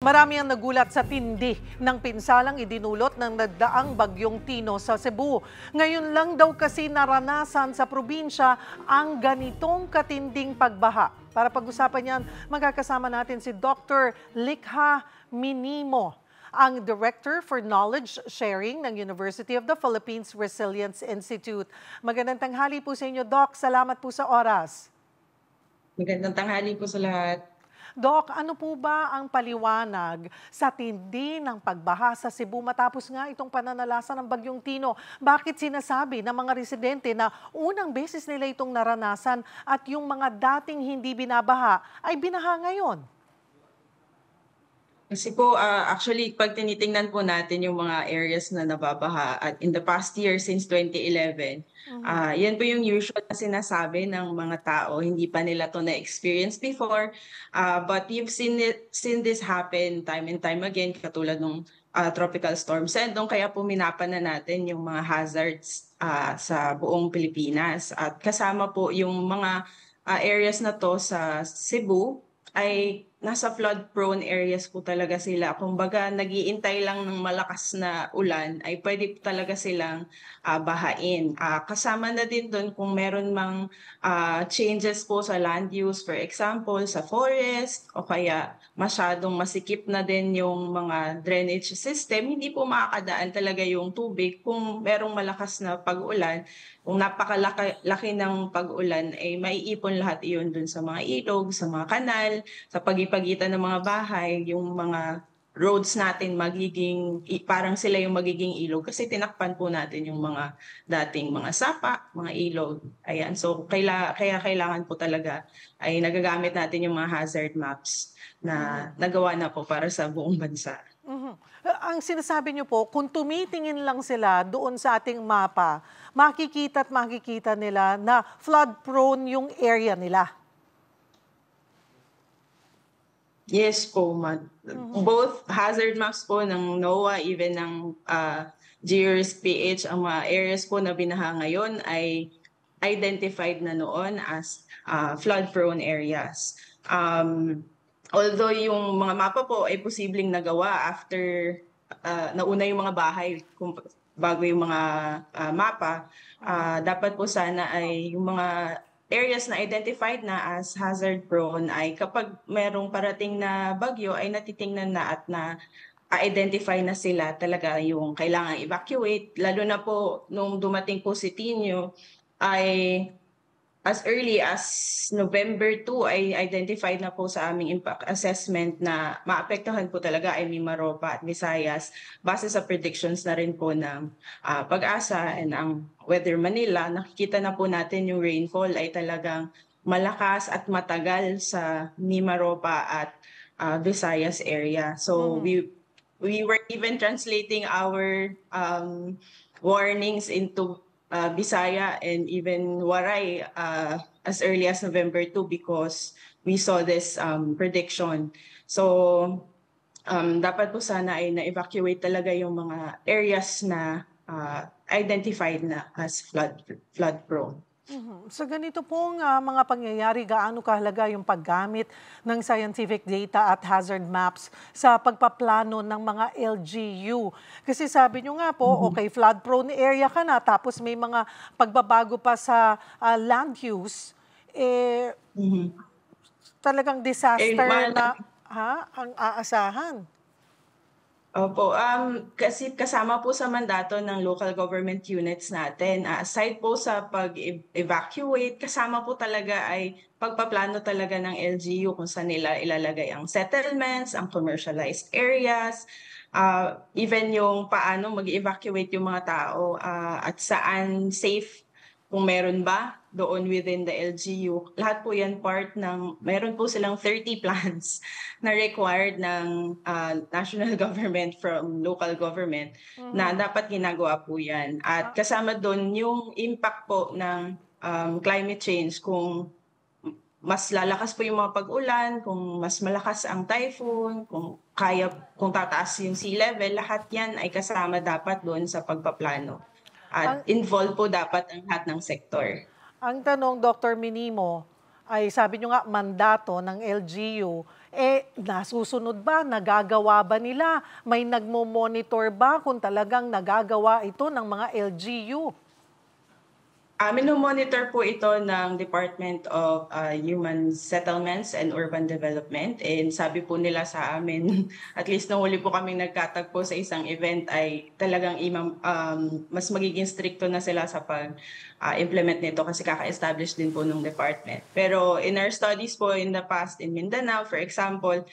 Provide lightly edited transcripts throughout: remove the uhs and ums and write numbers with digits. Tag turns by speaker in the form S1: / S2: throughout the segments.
S1: Marami ang nagulat sa tindi ng pinsalang idinulot ng nagdaang bagyong Tino sa Cebu. Ngayon lang daw kasi naranasan sa probinsya ang ganitong katinding pagbaha. Para pag-usapan yan, magkakasama natin si Dr. Likha Minimo, ang Director for Knowledge Sharing ng University of the Philippines Resilience Institute. Magandang tanghali po sa inyo, Doc. Salamat po sa oras.
S2: Magandang tanghali po sa lahat.
S1: Doc, ano po ba ang paliwanag sa tindi ng pagbaha sa Cebu matapos nga itong pananalasan ng Bagyong Tino? Bakit sinasabi ng mga residente na unang beses nila itong naranasan at yung mga dating hindi binabaha ay binaha ngayon?
S2: Kasi po, actually, pag tinitingnan po natin yung mga areas na nababaha at in the past year since 2011, yan po yung usual na sinasabi ng mga tao. Hindi pa nila to na-experience before. But you've seen this happen time and time again, katulad ng tropical storm Sendong. Kaya po minapan na natin yung mga hazards sa buong Pilipinas. At kasama po yung mga areas na to sa Cebu, ay nasa flood-prone areas po talaga sila. Kumbaga, nag-iintay lang ng malakas na ulan, ay pwede po talaga silang bahain. Kasama na din doon kung meron mang changes po sa land use, for example, sa forest, o kaya masyadong masikip na din yung mga drainage system, hindi po makakadaan talaga yung tubig kung merong malakas na pag-ulan. Kung napakalaki ng pag-ulan, ay maiipon lahat iyon dun sa mga ilog, sa mga kanal, sa pagipagitan ng mga bahay, yung mga roads natin parang sila yung magiging ilog kasi tinakpan po natin yung mga dating mga sapa, mga ilog. Ayan. So kaya kailangan po talaga ay nagagamit natin yung mga hazard maps na nagawa na po para sa buong bansa.
S1: Ang sinasabi niyo po, kung tumitingin lang sila doon sa ating mapa, makikita nila na flood-prone yung area nila.
S2: Yes po, both hazard maps po ng NOAA, even ng GRSPH, ang mga areas po na binaha ngayon ay identified na noon as flood-prone areas. Although yung mga mapa po ay posibleng nagawa after nauna yung mga bahay bago yung mga mapa, dapat po sana ay yung mga areas na identified na as hazard prone ay kapag merong parating na bagyo ay natitingnan na at identify na sila talaga yung kailangang evacuate. Lalo na po nung dumating po si Tino ay as early as November 2 ay identified na po sa aming impact assessment na maapektuhan po talaga ay Mimaropa at Visayas base sa predictions na rin po ng Pag-asa and ang Weather Manila. Nakikita na po natin yung rainfall ay talagang malakas at matagal sa Mimaropa at Visayas area. So we were even translating our warnings into Bisaya and even Waray as early as November 2 because we saw this prediction. So dapat po sana ay na-evacuate talaga yung mga areas na identified na as flood prone.
S1: Sa ganito pong mga pangyayari, gaano kahalaga yung paggamit ng scientific data at hazard maps sa pagpaplano ng mga LGU? Kasi sabi nyo nga po, okay, flood-prone area ka na, tapos may mga pagbabago pa sa land use, talagang disaster na ang aasahan.
S2: Opo, kasi kasama po sa mandato ng local government units natin, aside po sa pag-evacuate, kasama po talaga ay pagpaplano talaga ng LGU kung saan nila ilalagay ang settlements, ang commercialized areas, even yung paano mag-evacuate yung mga tao at saan safe kung meron ba doon within the LGU. Lahat po yan meron po silang 30 plans na required ng national government from local government na dapat ginagawa po yan. At kasama doon yung impact po ng climate change, kung mas lalakas po yung mga pag-ulan, kung mas malakas ang typhoon, kung tataas yung sea level, lahat yan ay kasama dapat doon sa pagpaplano. At involved po dapat ang lahat ng sektor.
S1: Ang tanong, Dr. Minimo, ay sabi nyo nga mandato ng LGU, Nasusunod ba? Nagagawa ba nila? May nagmo-monitor ba kung talagang nagagawa ito ng mga LGU?
S2: Mino-monitor po ito ng Department of Human Settlements and Urban Development. And sabi po nila sa amin, at least nung huli po kami nagkatagpo sa isang event, ay talagang mas magiging stricto na sila sa pag-implement nito kasi kaka-establish din po ng department. Pero in our studies po in the past in Mindanao, for example,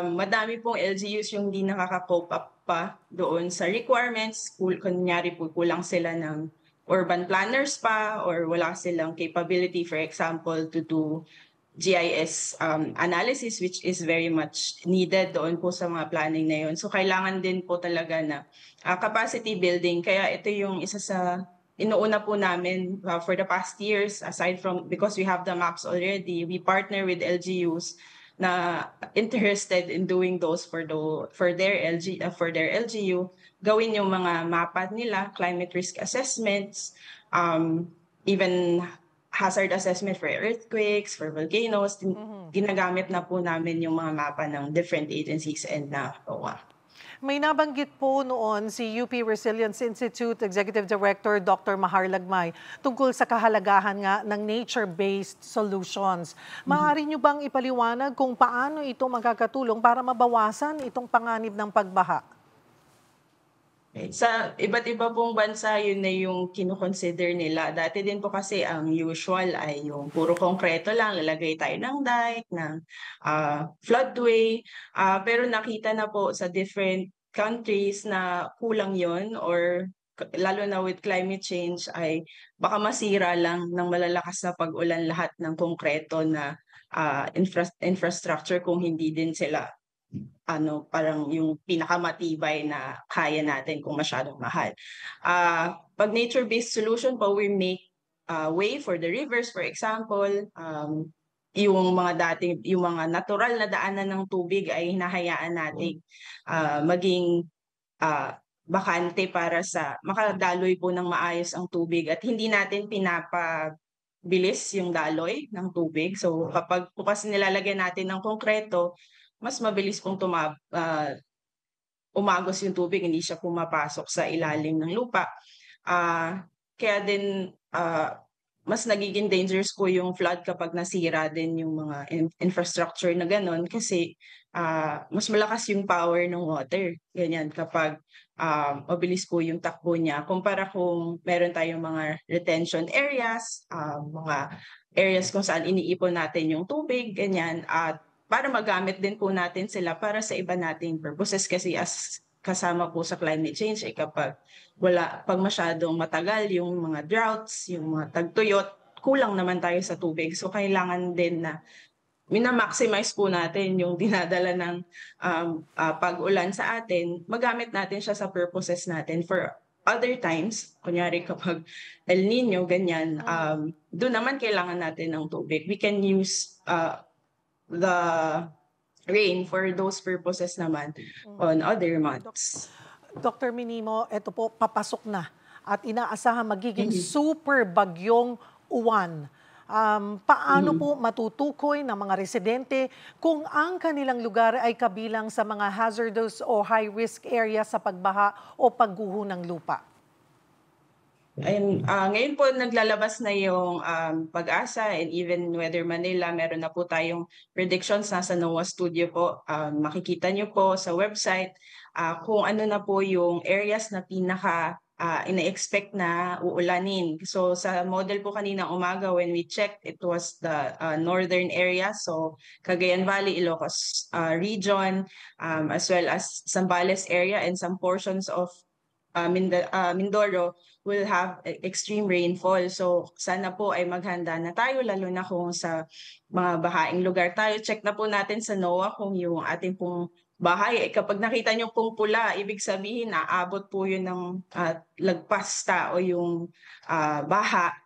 S2: madami pong LGUs yung hindi nakaka-cope up pa doon sa requirements. Kunyari po, kulang sila ng urban planners pa or wala silang capability, for example, to do GIS analysis, which is very much needed doon po sa mga planning na yun. So kailangan din po talaga na capacity building. Kaya ito yung isa sa inuuna po namin for the past years, aside from, because we have the maps already, we partner with LGUs na interested in doing those for their LGU, gawin yung mga mapa nila, climate risk assessments, even hazard assessment for earthquakes, for volcanoes. Ginagamit na po namin yung mga mapa ng different agencies and NOAA.
S1: May nabanggit po noon si UP Resilience Institute Executive Director Dr. Mahar Lagmay tungkol sa kahalagahan nga ng nature-based solutions. Maaari nyo bang ipaliwanag kung paano ito magkakatulong para mabawasan itong panganib ng pagbaha?
S2: Sa iba't iba pong bansa, yun na yung kinoconsider nila. Dati din po kasi ang usual ay yung puro konkreto lang, lalagay tayo ng dike, ng floodway. Pero nakita na po sa different countries na kulang yon, or lalo na with climate change ay baka masira lang ng malalakas na pag-ulan lahat ng konkreto na infrastructure kung hindi din sila parang yung pinakamatibay na kaya natin kung masyadong mahal. Pag nature-based solution po, we make way for the rivers, for example. Yung mga natural na daanan ng tubig ay hinahayaan natin maging bakante para sa makadaloy po ng maayos ang tubig, at hindi natin pinapabilis yung daloy ng tubig. So kapag po kasi nilalagyan natin ng konkreto, mas mabilis pong umagos yung tubig, hindi siya pumapasok sa ilalim ng lupa. Kaya din mas nagiging dangerous po yung flood kapag nasira din yung mga infrastructure na ganon, kasi mas malakas yung power ng water. Ganyan kapag mabilis po yung takbo niya. Kumpara kung meron tayong mga retention areas, mga areas kung saan iniipon natin yung tubig, ganyan, at para magamit din po natin sila para sa iba nating purposes, kasi as kasama po sa climate change kapag masyadong matagal yung mga droughts, yung mga tagtuyot, kulang naman tayo sa tubig. So kailangan din na mina-maximize po natin yung dinadala ng pag-ulan sa atin, magamit natin siya sa purposes natin for other times. Kunyari kapag El Nino, ganyan, doon naman kailangan natin ng tubig. We can use the rain for those purposes naman on other months.
S1: Dr. Minimo, ito po papasok na at inaasahan magiging super bagyong Uwan. Paano po matutukoy ng mga residente kung ang kanilang lugar ay kabilang sa mga hazardous o high-risk area sa pagbaha o pagguho ng lupa?
S2: Ngayon po naglalabas na yung Pag-asa and even Weather Manila. Meron na po tayong predictions nasa NOAA studio po. Makikita nyo po sa website kung ano na po yung areas na pinaka ina-expect na uulanin. So sa model po kanina umaga when we checked, it was the northern area. So Cagayan Valley, Ilocos region, as well as Zambales area and some portions of Mindoro will have extreme rainfall. So sana po ay maghanda na tayo, lalo na kung sa mga bahaing lugar tayo. Check na po natin sa NOAA kung yung ating pong bahay, kapag nakita nyo pong pula, ibig sabihin aabot po yun ng lagpas tao yung baha.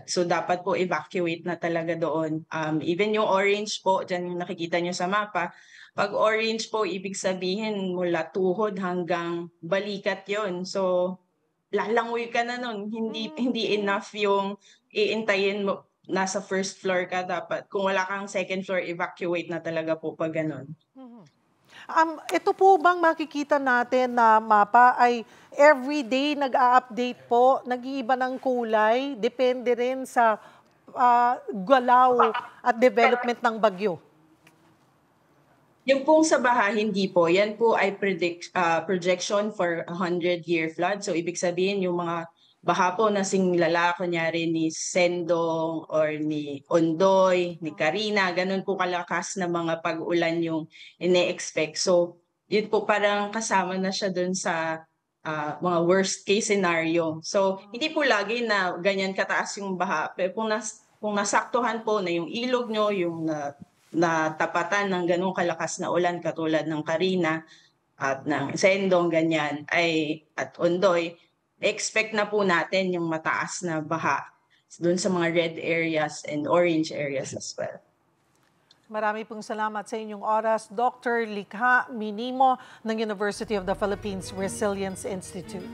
S2: So dapat po evacuate na talaga doon. Even yung orange po, dyan yung nakikita nyo sa mapa, pag orange po, ibig sabihin mula tuhod hanggang balikat yon. So lalangoy ka na nun. Hindi enough yung iintayin mo nasa first floor ka, dapat kung wala kang second floor, evacuate na talaga po pag ganun.
S1: Ito po bang makikita natin na mapa ay everyday nag-a-update po, nag-iiba ng kulay, depende rin sa galaw at development ng bagyo?
S2: Yung pong sa baha, hindi po. Yan po ay projection for 100-year flood. So ibig sabihin yung mga baha po na singlala, kunyari ni Sendong or ni Ondoy, ni Karina, ganun po kalakas na mga pag-ulan yung ine-expect. So yun po parang kasama na siya dun sa mga worst case scenario. So hindi po lagi na ganyan kataas yung baha. Pero kung nasaktuhan po na yung ilog nyo, yung na tapatan ng ganung kalakas na ulan katulad ng Karina at ng Sendong ganyan at Ondoy, expect na po natin yung mataas na baha doon sa mga red areas and orange areas as well.
S1: Marami pong salamat sa inyong oras, Dr. Likha Minimo ng University of the Philippines Resilience Institute.